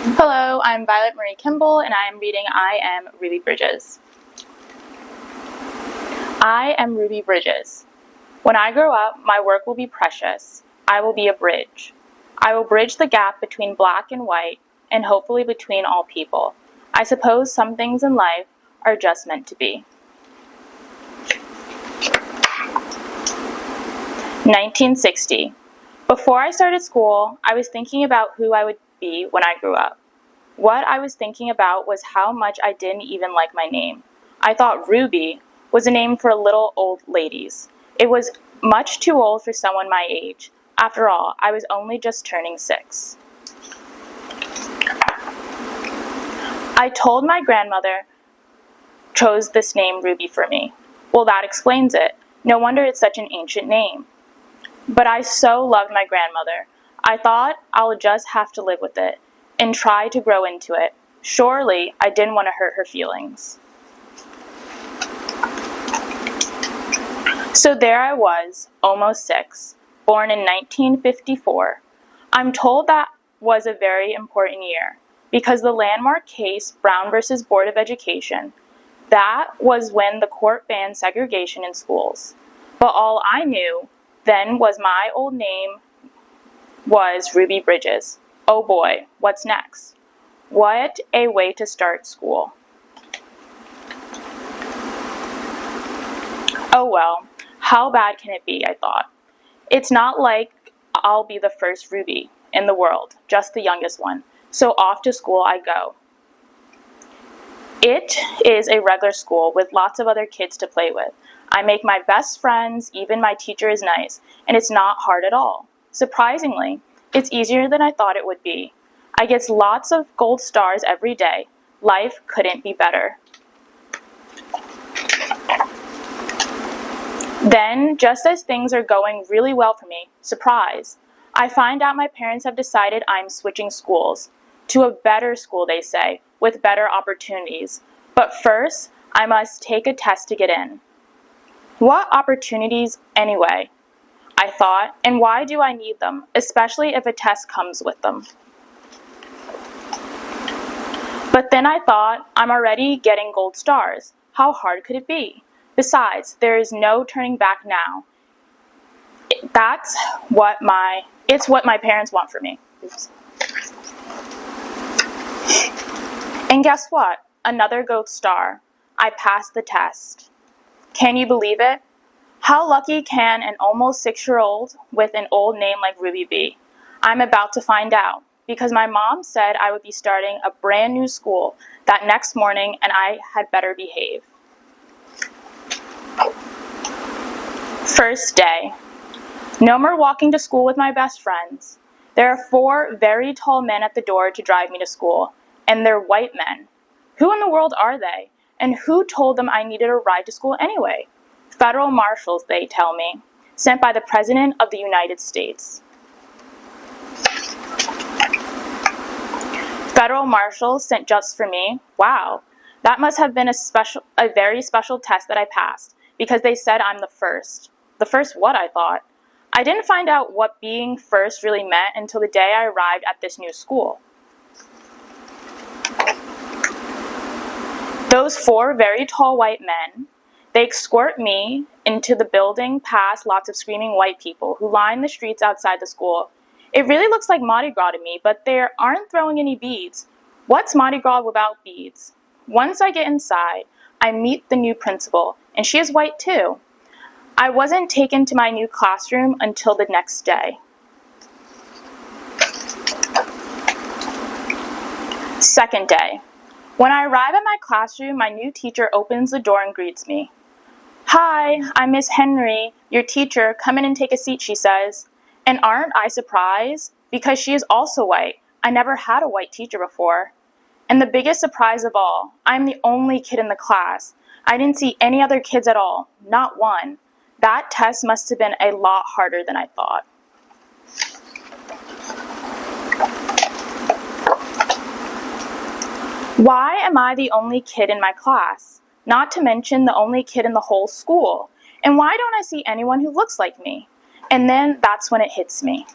Hello, I'm Violet Marie Kimball, and I am reading I Am Ruby Bridges. I am Ruby Bridges. When I grow up, my work will be precious. I will be a bridge. I will bridge the gap between black and white, and hopefully between all people. I suppose some things in life are just meant to be. 1960. Before I started school, I was thinking about who I would be when I grew up. What I was thinking about was how much I didn't even like my name. I thought Ruby was a name for little old ladies. It was much too old for someone my age. After all, I was only just turning 6. I told my grandmother chose this name Ruby for me. Well, that explains it. No wonder it's such an ancient name. But I so loved my grandmother. I thought I'll just have to live with it and try to grow into it. Surely, I didn't want to hurt her feelings. So there I was, almost 6, born in 1954. I'm told that was a very important year because the landmark case, Brown versus Board of Education, that was when the court banned segregation in schools. But all I knew then was my old name was Ruby Bridges. Oh boy, what's next? What a way to start school. Oh well, how bad can it be, I thought. It's not like I'll be the first Ruby in the world, just the youngest one. So off to school I go. It is a regular school with lots of other kids to play with. I make my best friends, even my teacher is nice, and it's not hard at all. Surprisingly, it's easier than I thought it would be. I get lots of gold stars every day. Life couldn't be better. Then, just as things are going really well for me, surprise, I find out my parents have decided I'm switching schools. To a better school, they say, with better opportunities. But first, I must take a test to get in. What opportunities anyway? I thought, and why do I need them, especially if a test comes with them? But then I thought, I'm already getting gold stars. How hard could it be? Besides, there is no turning back now. It's what my parents want for me. Oops. And guess what? Another gold star. I passed the test. Can you believe it? How lucky can an almost 6-year-old with an old name like Ruby be? I'm about to find out, because my mom said I would be starting a brand new school that next morning and I had better behave. First day. No more walking to school with my best friends. There are 4 very tall men at the door to drive me to school, and they're white men. Who in the world are they? And who told them I needed a ride to school anyway? Federal marshals, they tell me, sent by the President of the United States. Federal marshals sent just for me? Wow, that must have been a very special test that I passed, because they said I'm the first. The first what, I thought. I didn't find out what being first really meant until the day I arrived at this new school. Those 4 very tall white men, they escort me into the building past lots of screaming white people who line the streets outside the school. It really looks like Mardi Gras to me, but they aren't throwing any beads. What's Mardi Gras without beads? Once I get inside, I meet the new principal, and she is white too. I wasn't taken to my new classroom until the next day. Second day. When I arrive at my classroom, my new teacher opens the door and greets me. Hi, I'm Miss Henry, your teacher. Come in and take a seat, she says. And aren't I surprised? Because she is also white. I never had a white teacher before. And the biggest surprise of all, I'm the only kid in the class. I didn't see any other kids at all, not one. That test must have been a lot harder than I thought. Why am I the only kid in my class? Not to mention the only kid in the whole school. And why don't I see anyone who looks like me? And then that's when it hits me.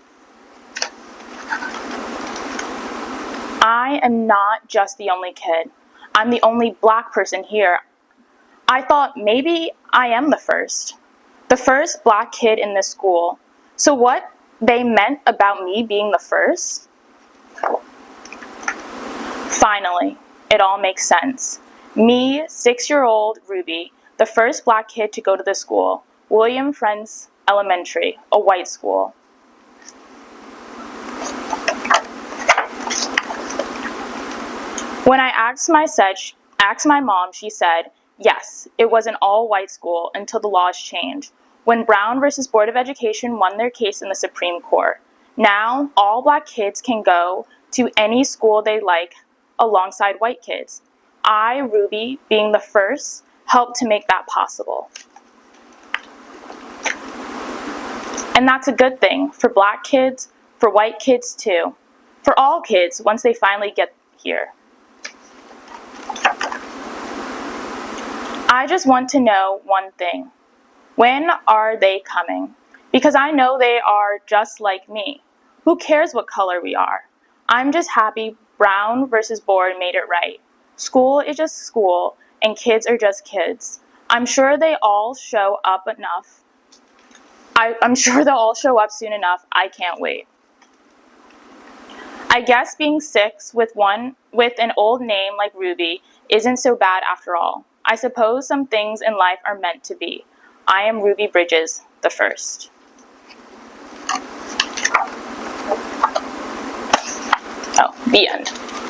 I am not just the only kid. I'm the only black person here. I thought maybe I am the first black kid in this school. So what they meant about me being the first? Finally, it all makes sense. Me, 6-year-old Ruby, the first black kid to go to the school, William Friends Elementary, a white school. When I asked my mom, she said, yes, it was an all-white school until the laws changed, when Brown versus Board of Education won their case in the Supreme Court. Now, all black kids can go to any school they like alongside white kids. I, Ruby, being the first, helped to make that possible. And that's a good thing for black kids, for white kids too, for all kids once they finally get here. I just want to know one thing. When are they coming? Because I know they are just like me. Who cares what color we are? I'm just happy Brown versus Board made it right. School is just school, and kids are just kids. I'm sure they all show up enough. I'm sure they'll all show up soon enough. I can't wait. I guess being 6 with an old name like Ruby isn't so bad after all. I suppose some things in life are meant to be. I am Ruby Bridges, the first. Oh, the end.